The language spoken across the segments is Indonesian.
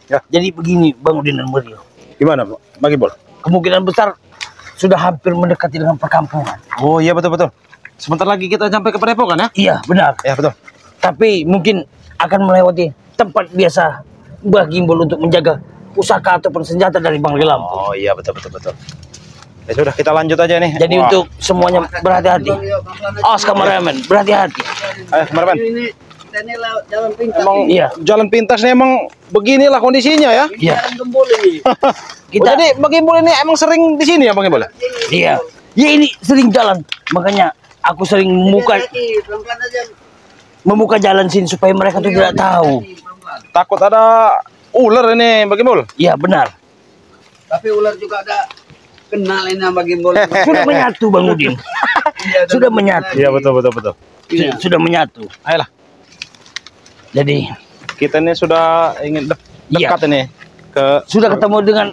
Ya. Jadi begini Bang Udin dan Mario. Gimana, Bang Gimbol? Kemungkinan besar sudah hampir mendekati dengan perkampungan. Oh iya betul. Sebentar lagi kita sampai ke Padepokan ya? Iya benar. Ya betul. Tapi mungkin akan melewati tempat biasa Mbah Gimbol untuk menjaga pusaka ataupun senjata dari Bang Rilampung. Oh iya betul. Ya sudah kita lanjut aja nih. Jadi untuk semuanya berhati-hati. Kameramen berhati-hati. Ayo kameramen. Ini kita ini lewat jalan pintas. Emang Iya. jalan pintas nih emang beginilah kondisinya ya. Iya. Jalan Gembul ini. Kita Jadi Bang Gimbol ini emang sering di sini ya Bang Gimbol? iya. Ya ini sering jalan. Makanya aku sering Pelan-pelan aja. membuka jalan sini supaya mereka tuh tidak tahu. Pelan-pelan. Takut ada ular ini Bang Gimbol. Iya benar. Tapi ular juga ada kenal ini sama Gimbol. Sudah menyatu Bang Udin. Sudah menyatu. Iya betul. Iya. Sudah menyatu. Ayolah. Jadi Kita ini sudah ingin Iya. dekat ini ke sudah ketemu dengan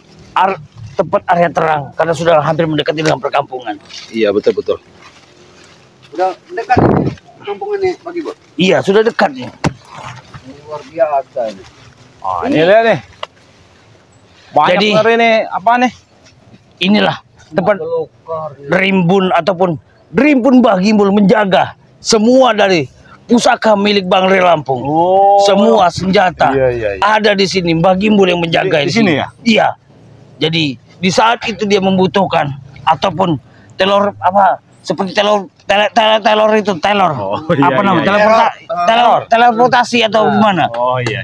tempat area terang karena sudah hampir mendekati dengan perkampungan. Iya betul. Udah dekat ini kampung ini Pak Gimbol. Iya, sudah dekat nih. Luar biasa ini. Oh, ini lihat nih. Banyak Jadi- ular ini apa nih? Inilah tempat Lokar. rimbun ataupun rimbun Mbah Gimbol menjaga semua dari pusaka milik Bang Rilampung. Oh. Semua senjata Iya. ada di sini. Mbah Gimbol yang menjaga Di sini ya? Iya. Jadi di saat itu dia membutuhkan ataupun telur apa seperti telur itu telur. Oh, iya, apa namanya? iya. Teleportasi atau gimana? Oh iya.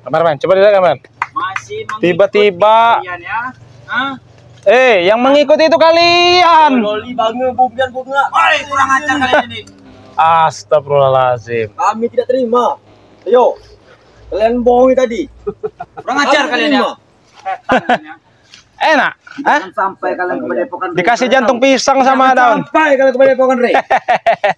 Kameramen, coba dilihat kameramen. Masih Tiba-tiba ya. yang mengikuti itu kalian. Loli bangun bunga. Woi, kurang ajar kalian ini. Astagfirullahaladzim. Kami tidak terima. Ayo. Kalian bohongi tadi. Kurang ajar kalian ya. Enak, Jangan sampai kalian ke Padepokan. Dikasih jantung pisang sama daun. Sampai kalian ke Padepokan, Re.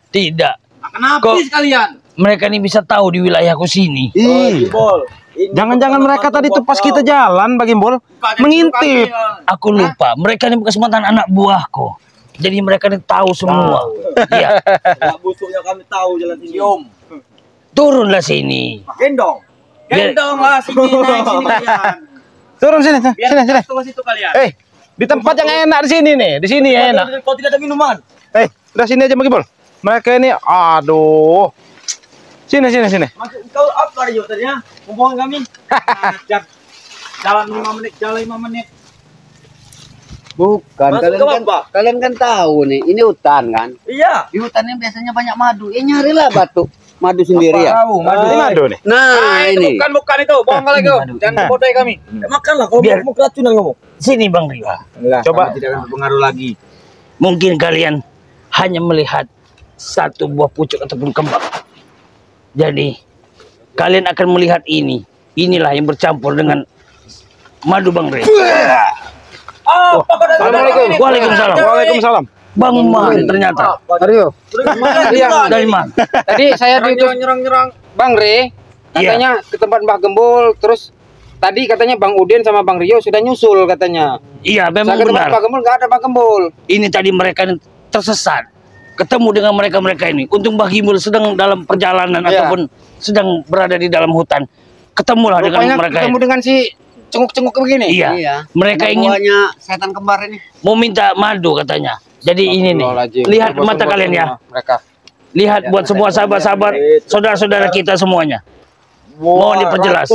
Tidak. Akan habis kalian. Mereka ini bisa tahu di wilayahku sini. Gimbol. Jangan-jangan mereka tadi tuh pas kita jalan, Bang Gimbol, mengintip. Aku lupa. Mereka ini bekas mantan anak buahku. Jadi mereka ini tahu semua. Iya. Enggak busuknya kami tahu jalan sini. Om. Turunlah sini. Gendong. Biar- Gendong lah sini naik sini kalian. Turun sini, Biar sini. tunggu situ kalian. Di tempat yang enak di sini nih. Di sini ya enak. Kau tidak ada minuman. Udah sini aja Bang Gimbol. Mereka ini aduh. Sini. Maksud kau apa Rio tadi ya? Membohong kami. Ajak. Jalan 5 menit, jalan 5 menit. Bukan, Maksud kalian kau kan, apa? kalian kan tahu nih, ini hutan kan. Iya. Di hutan ini biasanya banyak madu. Nyarilah batu madu sendiri ya. Tahu, Ini madu nih. Nah, itu ini. bukan itu, bohong kali kau. Jangan bodohi kami. Makanlah kalau Biar- mau keracunan kamu. Sini Bang Rio. Coba. tidak akan berpengaruh lagi. Mungkin kalian hanya melihat satu buah pucuk ataupun kembang. Jadi kalian akan melihat ini. Inilah yang bercampur dengan madu Bang Rio. Assalamualaikum. Waalaikumsalam. Waalaikumsalam. Bang Man ternyata. Mario, Dari mana? tadi saya di nyerang. Bang Re, katanya ke tempat Mbah Gembul, terus tadi katanya Bang Udin sama Bang Rio sudah nyusul katanya. Iya, Saya memang ke tempat benar. Mbah Gembul nggak ada Mbah Gembul. Ini tadi mereka ini tersesat. Ketemu dengan mereka ini. Untung Mbah Gimbol sedang dalam perjalanan Iya. ataupun sedang berada di dalam hutan. Ketemulah dengan Rupanya mereka ketemu ini. dengan si cenguk-cenguk begini. Iya. Mereka Anak ingin buahnya setan kembar ini. mau minta madu katanya. Jadi ini nih. Lihat mata kalian ya. Mereka. Lihat buat semua sahabat-sahabat, saudara-saudara kita semuanya. Mohon diperjelas.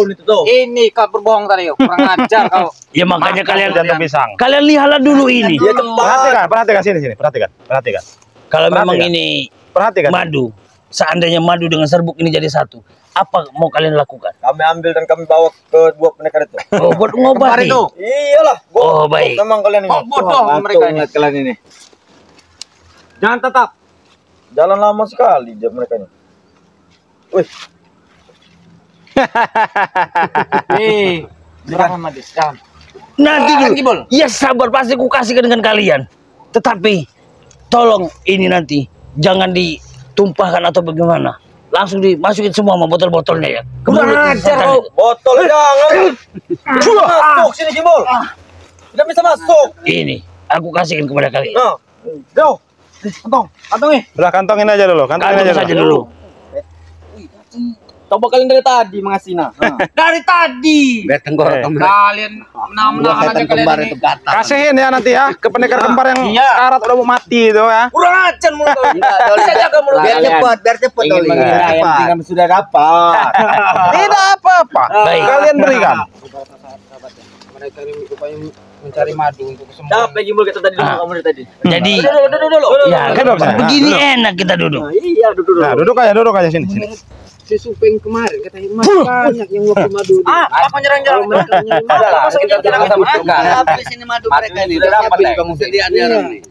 Ini kau berbohong tadi, kurang ajar kau. Ya makanya kalian Jantung pisang. kalian lihatlah dulu ini. Perhatikan sini. Perhatikan. Kalau memang Perhatikan. ini Perhatikan. madu, seandainya madu dengan serbuk ini jadi satu, apa mau kalian lakukan? Kami ambil dan kami bawa ke dua pendekar itu. Oh, buat ngobati. Iyalah. Oh, baik. Memang kalian ini. Bodoh mereka ini. Kalian ini. Jangan tetap. Jalan lama sekali dia mereka ini. Wih. Jangan Madis, jangan. Nanti dulu. Ya sabar, pasti ku kasihkan dengan kalian. Tetapi tolong ini nanti jangan ditumpahkan atau bagaimana. Langsung dimasukin semua sama botol-botolnya ya. Kemudian Botol jangan. Masuk sini Gimbol. Tidak bisa masuk. ini aku kasihkan kepada kalian. Nah. Jauh. Kantong nih. Udah kantongin aja dulu. Kantong saja dulu. Coba kalian dari tadi mengasihna. Dari tadi. Biar tenggorokan. Kalian menang-menang aja kalian ini. itu gatal. Kasihin ya nanti ya ke pendekar kembar yang Iya. karat udah mau mati itu ya. Kurang ajar mulut kau. Bisa jaga mulut Biar kalian. cepet Ingin Doli. mengira yang penting kami sudah dapat. Tidak apa-apa. Baik. Kalian berikan. Mereka ini upaya mencari madu untuk kesembuhan. Capek gimbal kita tadi kamu dari tadi. Jadi Duduk. ya kan Duduk, saya. begini enak kita duduk. Iya, duduk. Nah, duduk aja sini. Si Supeng kemarin katanya masih banyak yang waktu madu. Apa nyerang-nyerang? Masa kita tidak sama Habis ini madu mereka ini. Sudah dapat Siapin kamu sediaan nih.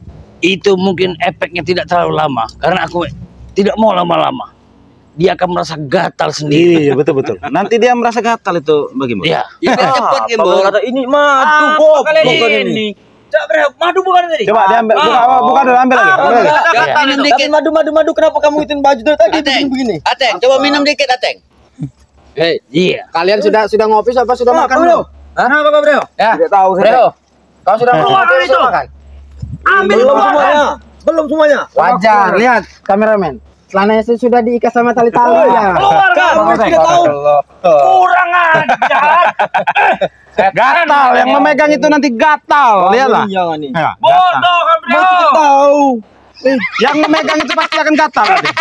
Itu mungkin efeknya tidak terlalu lama karena aku tidak mau lama-lama. Dia akan merasa gatal sendiri. Iya, betul. Nanti dia merasa gatal itu bagaimana? Ya. Ya biar cepet Gimbal. gimbal. Ada ini madu kok. Bukan ini. Madu bukan tadi. Coba diambil, buka dulu, ambil lagi. Ambil lagi. Minum dikit. Madu kenapa kamu itin baju dari tadi begini? Ateng, coba minum dikit Ateng. Hei, iya. Kalian sudah ngopi apa sudah makan belum? Kenapa Kak Bro? Ya. Tidak tahu saya. Bro, Kau sudah Keluar makan? itu. makan. Belum semuanya. Wajar, lihat kameramen. Celananya sudah diikat sama tali-tali ya. Keluar Kamu kamu. tidak tahu. Kurang ajar. Gatal, yang memegang itu nanti gatal. Lihatlah. Jangan nih. Ya, gatal. Bodoh kamu. Tahu. Yang memegang itu pasti akan gatal nanti.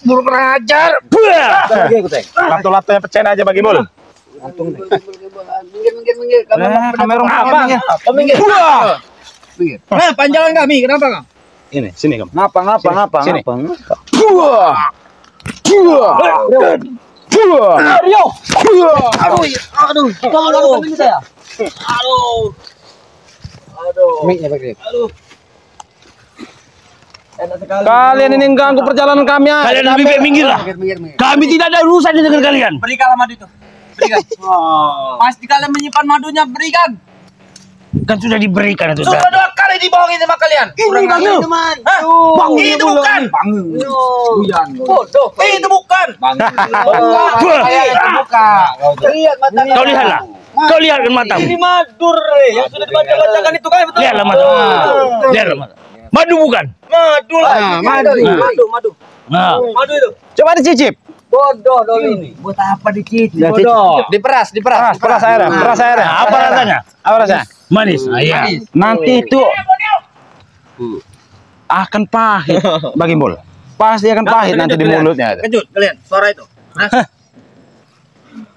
Kurang ajar. Lagi aku teng. Lato-latonya pecahin aja bagi bol. Minggir. Kamera Apa? Kau minggir. Nah, panjangan kami. Kenapa kau? Ini, sini kamu. Ngapa? Sini. Ngapa? Rio. Aduh. Kamu ini saya. Aduh. Mic-nya pakai. Enak sekali. Kalian ini ganggu perjalanan kami ya. Kalian lebih baik minggir lah. Minggir. Kami tidak ada urusan dengan kalian. Berikanlah madu itu. Berikan. Pasti kalian menyimpan madunya, berikan. Kan sudah diberikan itu. Sudah 2 kali dibohongin sama kalian. Ini bang teman. Bang, itu bukan. Hujan. Bodoh. Itu bukan. Bang. Itu bukan. Lihat mata. Kau lihatlah. Kau lihatkan matamu. Ini madur yang sudah dibaca-bacakan itu kan betul. Lihatlah mata. Lihatlah mata. Madu bukan? Madu lah. Madu. Madu. Nah, Madu itu. Coba dicicip. Bodoh Doli ini. Buat apa dicicip? Bodoh. Diperas. Peras airnya. nah, apa rasanya? Apa rasanya? Manis. Ah, iya. Nanti itu akan pahit bagi bol. Pasti akan pahit nanti di mulutnya. Kejut kalian suara itu.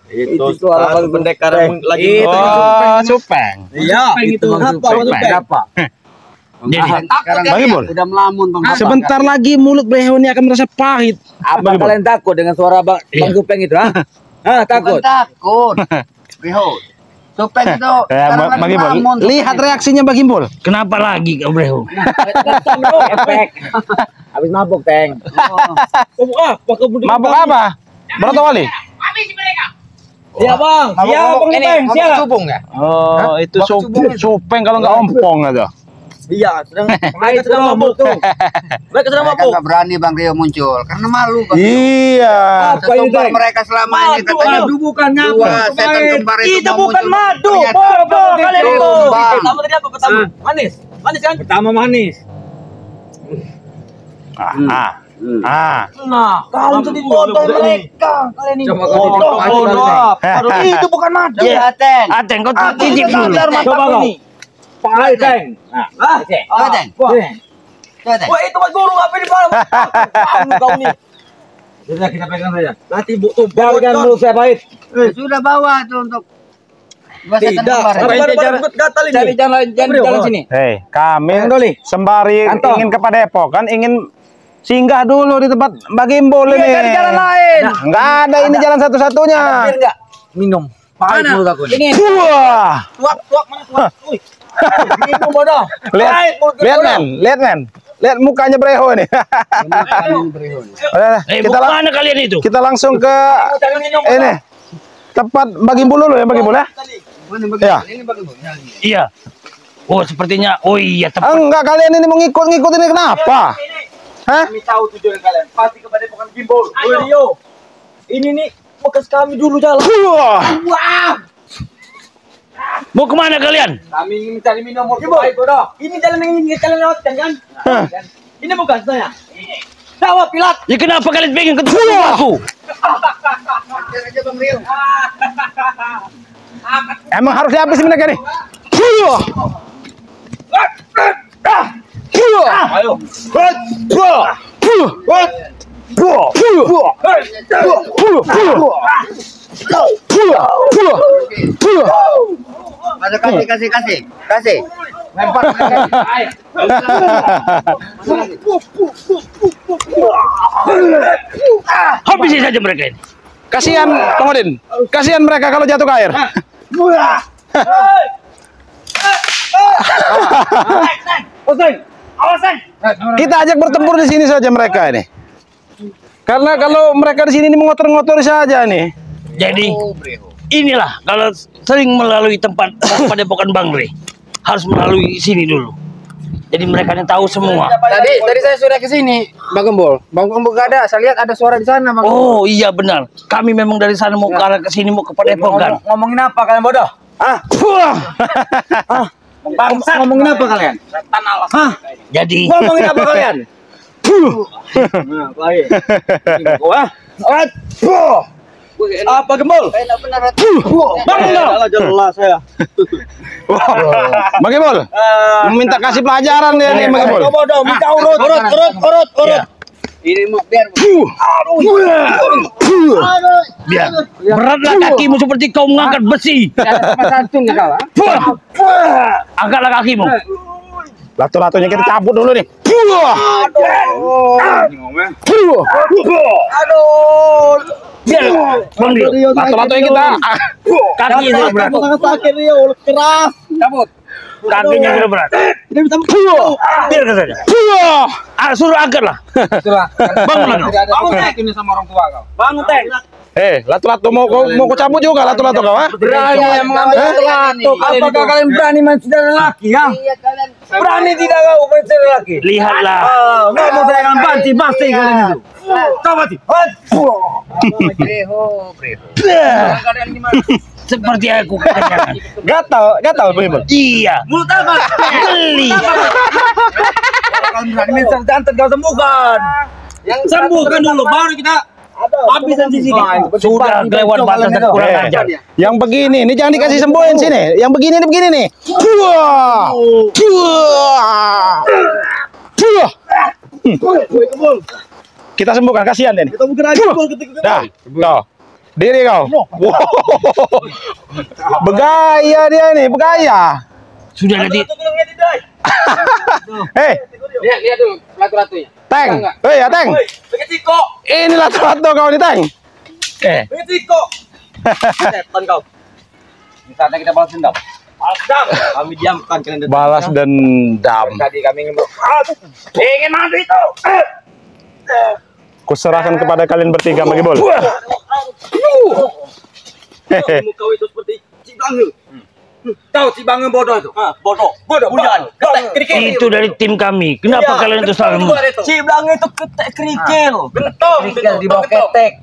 Itu suara pendekar lagi. Oh, Supeng. Iya. Itu apa? Jadi Bagi bol. Udah melamun bang. Sebentar lagi mulut Breho ini akan merasa pahit. Apa kalian takut dengan suara Bang Supeng itu? Takut. Takut. Behold. Supeng itu. Bagi bol. Lihat reaksinya Bagi bol. kenapa lagi kau Breho? Efek. Habis mabuk, Teng. Mabuk apa? Berapa kali? Iya, Bang. Iya, Bang Supeng. Siap. Cubung ya? Oh, itu Supeng kalau nggak ompong aja. Iya, mereka sedang mabuk tuh. Mereka sedang Mereka mabuk. nggak berani Bang Rio muncul karena malu Bang. Iya. Apa ini, Setumbar Teng? mereka selama ini katanya bukan dua setan kembar itu mau bukan muncul. madu. Ternyata Bodoh kalian itu. Bang. Pertama tadi apa pertama? Manis. Manis kan? Pertama manis. Nah, kalian jadi bodoh mereka. Kalian ini bodoh. Itu bukan madu. Iya, Teng. Ateng kau cicip dulu. Coba kau. Pahit, Teng. Nah, Coba, Teng. Coba, Teng. Wah, itu Mas Guru apa di bawah? Kau nih. Sudah kita pegang saja. Nanti tuh jangan mulut saya pahit. Sudah bawa tuh untuk dua setan Tidak. kembar. Cari jalan sini. Hei, kami Doli. sembari Kantong. ingin ke Padepokan, kan singgah dulu di tempat Bagimbol ini. Cari jalan lain. Enggak ada, ini jalan satu-satunya. Bir enggak? Minum. Pahit mulut aku ini. Wah. Tuak mana tuak? Uy. Minum bodoh. Pahit mulut Lihat bodoh. men. Lihat mukanya Breho ini. Udah, Kita mana kalian itu? kita langsung ke Jangan minum. ini tempat Bagimbol dulu ya Bagimbol ya. Ya. Iya. Oh, sepertinya. Oh iya, tepat. Enggak, kalian ini mau ngikut ini kenapa? Hah? Kami tahu tujuan kalian. Pasti kepada bukan gimbal. Rio. Ini nih bekas kami dulu jalan. Wah. Mau kemana kalian? Kami ingin mencari minum baik bodoh. Ini jalan yang ingin kalian lewatkan kan? Ini bukan saya. Jawab Pilat. Ya kenapa kalian pengen ketemu aku? Emang harus dihabisin mereka nih. Ayo. Kasih. Lempar. Habisi saja mereka ini. Kasihan Bang Udin. Kasihan mereka kalau jatuh ke air. Kita ajak bertempur di sini saja mereka ini. Karena kalau mereka di sini mengotor-ngotor saja nih. Jadi inilah kalau sering melalui tempat padepokan Bang Re harus melalui sini dulu. Jadi mereka yang tahu semua. Tadi saya sudah ke sini, Bang Gembol. Bang Gembol gak ada. Saya lihat ada suara di sana, Bang. Oh iya benar. Kami memang dari sana mau ke arah ke sini mau ke padepokan. Ngomongin apa kalian bodoh? Ngomongin apa kalian? Jadi Ngomongin apa kalian? Apa Gembol? Jelas saya. Bang Gembol, meminta kasih pelajaran dia nih Bang Gembol. Bodoh, minta urut. Ini mau biar biar beratlah kakimu seperti kau mengangkat besi. Santun kau. Angkatlah kakimu. Latu-latunya kita cabut dulu nih. Biar Bang Rio. Latu-latunya kita. Kaki itu berat. sakit dia keras. Cabut. Kakinya sudah berat. Biarkan saja. Suruh angkatlah. Bangunlah kau. Bangun Teng. Ini sama orang tua kau. Bangun Teng. Latu-latu mau ku cabut juga latu-latu kau, ha? Berani yang mengambil latu. Apakah kalian berani mencari lelaki, ya? Berani tidak kau mencari lelaki? Lihatlah. Ngomong saya akan banti kalian itu. Kau mati. Seperti aku katakan. Gatal Bang Gembol. Iya. Mulut apa? Geli. Kalian berani mencari jantan kau sembuhkan. Sembuhkan dulu, baru kita habisan di sini. Sudah kelewat batas dan kurang ajar. Yang begini, ini jangan dikasih sembuhin sini. Yang begini nih. Kita sembuhkan, kasihan deh. Dah, kau. Diri kau. Begaya dia nih, begaya. Sudah nanti. Lihat dulu latu-latunya. Teng. Ya Teng. Ini latu-latu kau nih, Teng. Setan kau. Misalnya kita balas dendam. Kami diamkan kalian. Balas dendam. Tadi kami Ingin mandu itu. Kuserahkan kepada kalian bertiga, Bang Gembol. Kau itu seperti Cibangel. Tahu Cibangel bodoh itu? Bodoh. Bujan. Itu dari tim kami. Kenapa kalian itu selalu? Cibangel itu ketek kerikil. Gentong. Kerikil di bawah ketek.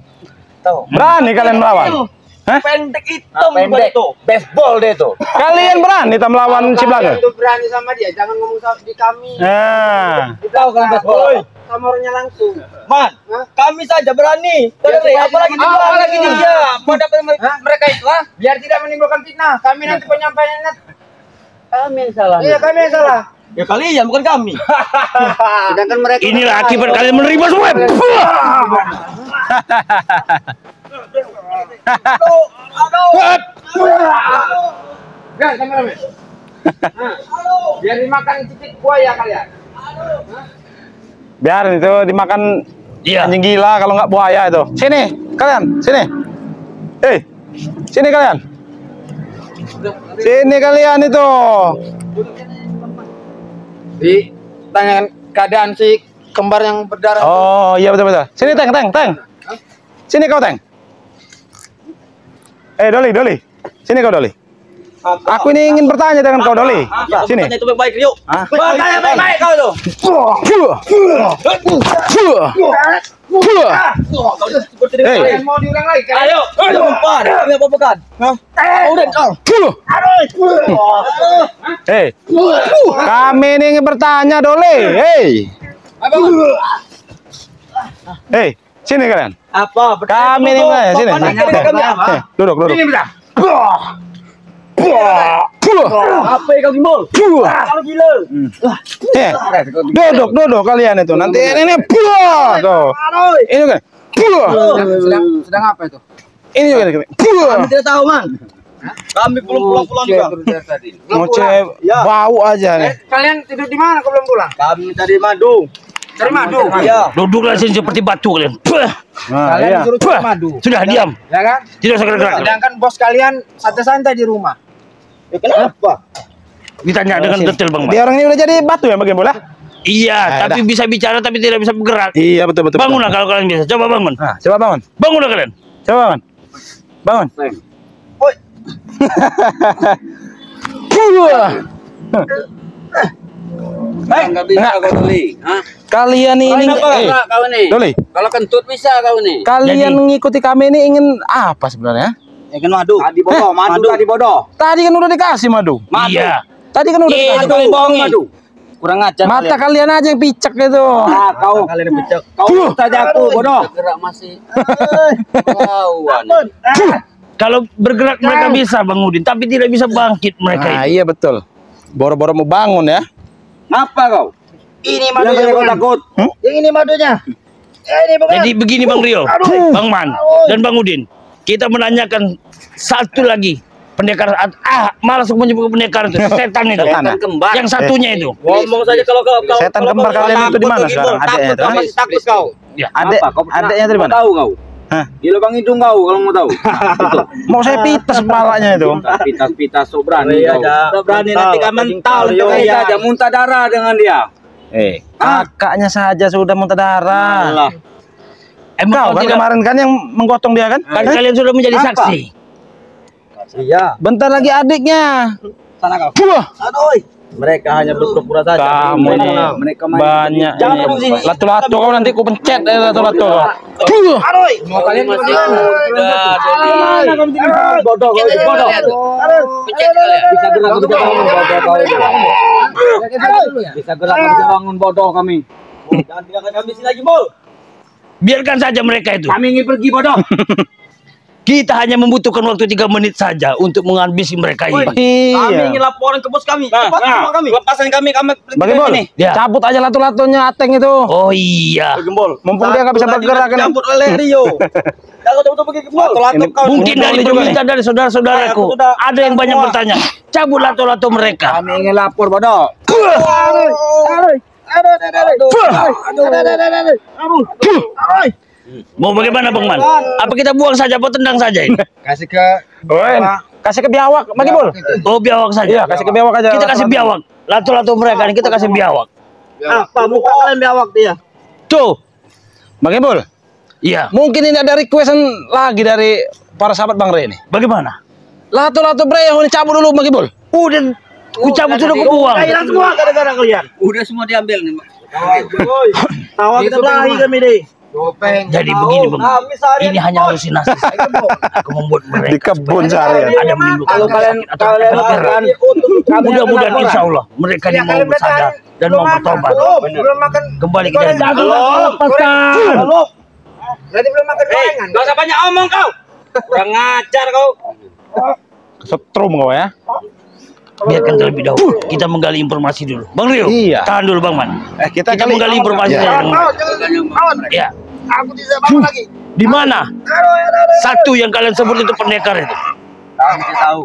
Tahu. Berani kalian melawan? Pendek hitam itu. Baseball deh itu. Kalian berani tak melawan Cibangel? Itu berani sama dia, jangan ngomong di kami. Nah, Tahu kan baseball? Sama orangnya langsung. Man, kami saja berani. Apalagi dia. Pada mereka itu, Biar tidak menimbulkan fitnah. Kami nanti penyampaiannya. kami yang salah. Iya, kami yang salah. Ya kalian bukan kami. Sedangkan mereka. Inilah akibat kalian menerima semua. Biar kameramen. Biar dimakan cicit buaya kalian. biar itu dimakan anjing gila kalau nggak buaya itu. Sini, kalian, sini. Sini kalian. Sini kalian itu. Tanyakan keadaan si kembar yang berdarah. Oh, iya betul. Sini Teng. Sini kau Teng. Doli. Sini kau Doli. Aku ini ingin bertanya dengan kau Doli. Sini. Itu baik-baik, yuk. Bertanya baik-baik kau tuh. Mau diulang lagi kan? Ayo, umpan. Ini apa bukan? Udah kau. Kami ini ingin bertanya Doli. Sini kalian. Apa? Kami nih ya, sini. Kami apa? Duduk. Ini bisa. Apa yang kau gimbal? Kalau gila. Duduk kalian itu. Nanti ini tuh. Ini kan. Sedang apa itu? Ini juga nih. Kami tidak tahu, Man. Kami belum pulang juga. Ngoceh bau aja nih. Kalian tidur di mana? Kau belum pulang? Kami tadi madu. Cari madu. Iya. Duduklah sini seperti batu kalian. Nah, Kalian iya. disuruh cari madu. Sudah diam. Ya kan? Tidak usah gerak-gerak. Sedangkan bos kalian santai-santai di rumah. Kenapa? Ditanya dengan detail Bang Man. Dia orang ini udah jadi batu ya bagi bola? Iya, tapi bisa bicara tapi tidak bisa bergerak. Iya betul. Bangunlah kalau kalian bisa. Coba bangun. Nah, coba bangun. Bangunlah kalian. Coba bangun. Bangun. Woi. Enggak bisa kau Doli. Hah? Kalian ini Enggak kau nih. Doli, Kalau kentut bisa kau nih. kalian mengikuti kami ini ingin apa sebenarnya? Ikan madu. Tadi bodoh, madu tadi bodoh. Tadi kan udah dikasih madu. Iya. Tadi kan udah Itu dikasih. kali bohongi. Kurang ajar. Mata kalian aja yang picek itu. Ah, kau kalian pecek. Kau saja aku bodoh. Gerak masih. Lawan. Kalau bergerak mereka bisa Bang Udin, tapi tidak bisa bangkit mereka Nah, itu. iya betul. Boro-boro mau bangun ya. Ngapa kau? Ini madunya kau takut. Yang ini madunya. Ini bukan. Jadi begini Bang Rio, Bang Man, dan Bang Udin. Kita menanyakan satu lagi pendekar. Malas aku menyebut pendekar itu. Setan itu. Setan. Kembar. Yang satunya itu. Ngomong saja kalau Setan kembar kalian itu di mana sekarang? Adiknya itu. Masih takut kau. Ya. Adiknya dari mana? Tahu kau? Hah? Di lubang hidung kau kalau mau tahu. Betul. Mau saya pitas kepalanya itu. Pitas-pitas so berani kau. So berani nanti kau mental saja muntah darah dengan dia. Kakaknya saja sudah muntah darah. Allah. Emang Kau kau kan tidak, kemarin kan yang menggotong dia kan? kan kalian sudah menjadi Apa? saksi. Iya. Bentar lagi adiknya. Sana kau. Wah, Aduh. Mereka hanya berpura-pura saja. kamu ini mereka main banyak Jangan ini. duduk sini. Latu-latu kau nanti ku pencet latu-latu. Aduh. Mau kalian Masih bagaimana? muda. Kamu tidak bodoh kau itu bodoh. Pencet kalian. Bisa gerak bisa bangun bodoh kau itu. Bisa gerak bisa bangun bodoh kami. Jangan tinggalkan kami sini lagi, Bol. Biarkan saja mereka itu. Kami ingin pergi bodoh. Kita hanya membutuhkan waktu 3 menit saja untuk menghabisi mereka ini. Kami ingin laporan ke bos kami. Cepat semua kami. Lepasan kami Bagi bol, Ya. cabut aja latu-latunya Ateng itu. Oh iya. Gembol. Mumpung dia nggak bisa bergerak kan. Cabut oleh Rio. Jangan betul pergi ke Gembol. Mungkin dari Doli juga permintaan dari saudara-saudaraku, Aku sudah- ada yang banyak bertanya. Cabut lato-lato mereka. Kami ingin lapor bodoh. Mau bagaimana Bang Man? Apa kita buang saja, apa tendang saja ini? Kasih ke Kasih ke biawak, Bagi bol. Oh biawak saja. Iya, kasih ke biawak aja. Kita kasih biawak. Lato-lato mereka ini kita kasih biawak. Apa muka kalian biawak dia? Tuh. Bagi bol. Iya. Mungkin ini ada requestan lagi dari para sahabat Bang Re ini. Bagaimana? Latu-latu bre yang ini cabut dulu Bagi bol. Udah ku cabut sudah ku buang. Hilang semua gara-gara kalian. Udah semua diambil nih. Tawa kita belahi kami deh. Jadi begini Bang. Ini hanya halusinasi. Aku membuat mereka Di kebun seharian. ada menimbulkan Kalau kalian kalian mudah-mudahan insya Allah mereka ini mau bersadar dan mau bertobat. Belum makan. Kembali ke jalan. Lepaskan. Berarti belum makan gorengan. Gak usah banyak omong kau. Kurang ngajar kau. Setrum kau ya. Biarkan terlebih dahulu. Kita menggali informasi dulu. Bang Rio, Iya. tahan dulu Bang Man. Kita Kita kali menggali informasi Ya. dulu. Ya. Aku tidak bangun lagi. Di mana? Satu yang kalian sebut itu pendekar itu. Kami tidak tahu.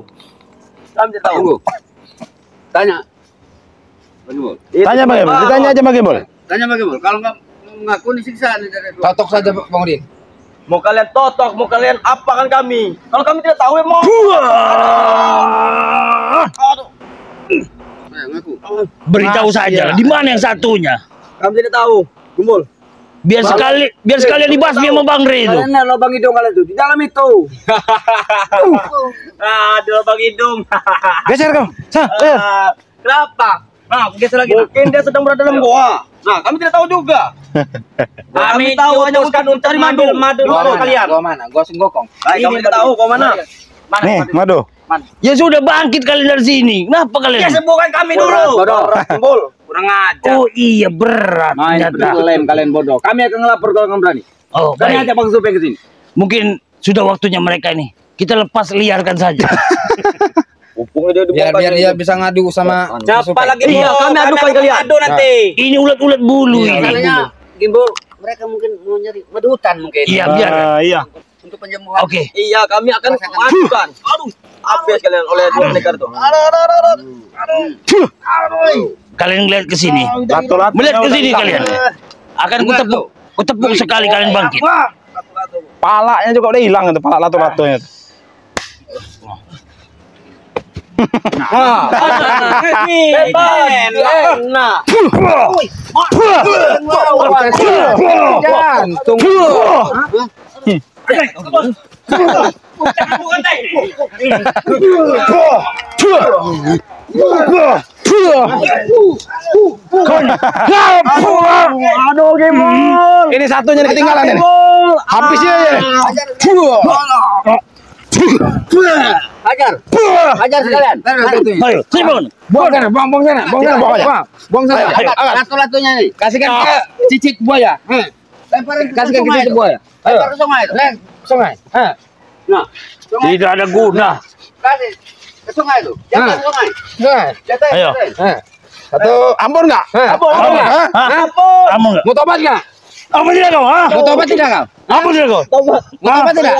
Kami tidak tahu. Tunggu. Tanya. Bagaimana? Tanya Bagi bol. Ditanya aja Bagi bol. Tanya bagaimana? Kalau nggak mengaku disiksa nih dari dua. Totok saja Bang Udin. Mau kalian totok, mau kalian apakan kami? Kalau kami tidak tahu ya mau. Ayo, ngaku. Beritahu saja. Di mana yang satunya? Kami tidak tahu. Gembol. Biar sekalian dibasmi sama Bang Rio itu. Kalian lubang hidung kalian tuh di dalam itu. Di lubang hidung. Geser kau. Sah, ayo. Kenapa? Nah, geser lagi. Mungkin dia sedang berada dalam goa. Nah, kami tidak tahu juga. Kami tahu hanya untuk cari madu kalian. Gua mana? Gua senggokong. Baik, kami tidak tahu kau mana. Nih, madu. Ya sudah bangkit kalian dari sini. Kenapa Ya kalian? sembuhkan kami dulu. Bodoh, Gembol. Kurang ajar. Oh iya berat Main ternyata. klaim kalian bodoh. Kami akan ngelapor kalau kamu berani. Oh, Tanya baik. aja Bang Supeng ke sini. Mungkin sudah waktunya mereka ini. Kita lepas liarkan saja. Biar dia bisa ngadu sama Siapa lagi? Iya, Kami adukan kalian. Adu nanti. Ini ulat-ulat bulu ini. Katanya Gimbal mereka mungkin mau nyari medutan mungkin. Iya, biar. Iya. Untuk penyembuhan. Oke. Iya, kami akan adukan. Aduh, habis kalian oleh dua negara tuh. Kalian lihat ke sini. Lato-lato. Melihat ke sini kalian. Akan kutepuk sekali kalian bangkit. Palanya juga udah hilang itu, pala lato-latonya. Nah, jantung. aduh Gimbal. Ini satunya nih ketinggalan ini. Habis ya. Hajar. Hajar sekalian. Ayo, sini bangun. Buang sana, buang sana, buang sana, buang sana. Latu-latunya nih. Kasihkan ke cicit buaya. Lemparin ke Kasihkan ke sungai cicit itu. buaya. Lempar ke sungai itu. Sungai. Nah, sungai. Tidak ada guna. Kasih ke sungai itu. Jatuh ke sungai. Sungai. Jatuh. Ayo. Satu. Ampun enggak? Ampun enggak? Kamu enggak? Mau tobat enggak? Apa tidak kau? Ha? Mau tobat tidak kau? Apa tidak kau? Mau tobat tidak?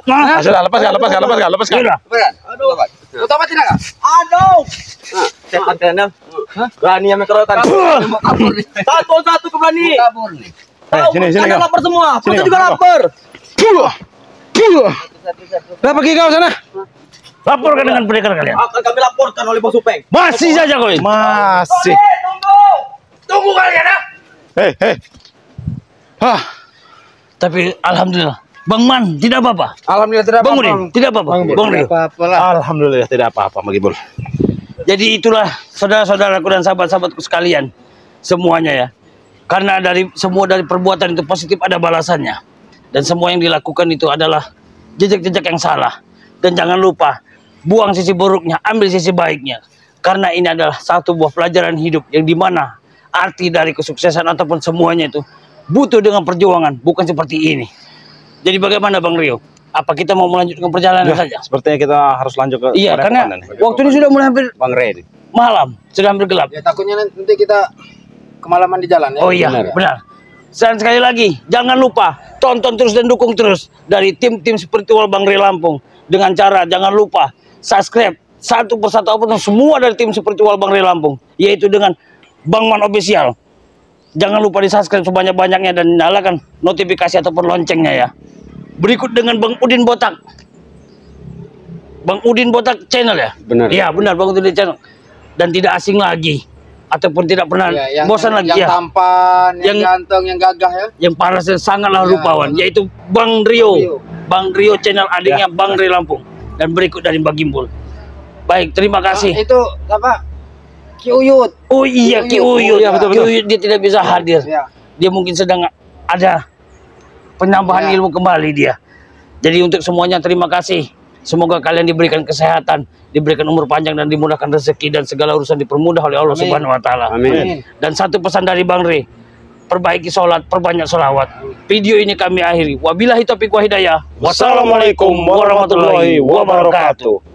Ha? Sudah lepas enggak? Lepas enggak? Sudah. Berat. Aduh. Mau tobat tidak kau? Aduh. Cepat kalian. Berani yang keroyokan. Mau kabur nih. Satu-satu ke berani. Mau kabur nih. Sini Kalian kau. lapar semua. Sini, Kita kau. juga lapar. Udah pergi kau sana. Laporkan dengan pendekar kalian. Akan kami laporkan oleh Bang Supeng. Masih saja kau ini. Masih. Tunggu kalian ha. Hei. Hah. Tapi alhamdulillah, Bang Man tidak apa-apa. Alhamdulillah tidak Bang apa-apa. Udin tidak apa-apa. Bang Rio. Apa-apa lah. Alhamdulillah tidak apa-apa, Magibul. Jadi itulah saudara-saudaraku dan sahabat-sahabatku sekalian semuanya ya. Karena dari perbuatan itu positif ada balasannya. Dan semua yang dilakukan itu adalah jejak-jejak yang salah. Dan jangan lupa buang sisi buruknya, ambil sisi baiknya. Karena ini adalah satu buah pelajaran hidup yang dimana arti dari kesuksesan ataupun semuanya itu butuh dengan perjuangan, bukan seperti ini. Jadi bagaimana Bang Rio? Apa kita mau melanjutkan perjalanan saja? Sepertinya kita harus lanjut ke Iya, karena nih. waktu ini sudah mulai hampir Bang Ray. malam, sudah hampir gelap. Ya takutnya nanti kita kemalaman di jalan ya. Oh iya, benar. Dan sekali lagi, jangan lupa tonton terus dan dukung terus dari tim-tim spiritual Bang Ray Lampung dengan cara jangan lupa subscribe satu persatu apapun semua dari tim spiritual Bang Ray Lampung, yaitu dengan Bang Man Official. Jangan lupa di subscribe sebanyak-banyaknya dan nyalakan notifikasi ataupun loncengnya ya. Berikut dengan Bang Udin Botak. Bang Udin Botak channel ya? Benar. Iya benar Bang Udin channel. Dan tidak asing lagi ataupun tidak pernah Ya, bosan lagi yang ya. tampan, yang Yang- ganteng, yang gagah ya. Yang paras dan sangatlah Ya, rupawan, benar. yaitu Bang Rio. Rio. Bang Rio channel adiknya Bang Ray Lampung. Dan berikut dari Mbak Gimbul. Baik, terima kasih. Itu apa? Ki Uyut. Oh iya, Ki Uyut. Iya, betul, Ki betul. Uyut dia tidak bisa hadir. Ya. Dia mungkin sedang ada penambahan Ya. ilmu kembali dia. Jadi untuk semuanya terima kasih. Semoga kalian diberikan kesehatan, diberikan umur panjang dan dimudahkan rezeki dan segala urusan dipermudah oleh Allah Amin. Subhanahu wa taala. Amin. Dan satu pesan dari Bang Ray, perbaiki sholat, perbanyak sholawat. Video ini kami akhiri. Wabillahi taufiq wa hidayah. Wassalamualaikum warahmatullahi wabarakatuh.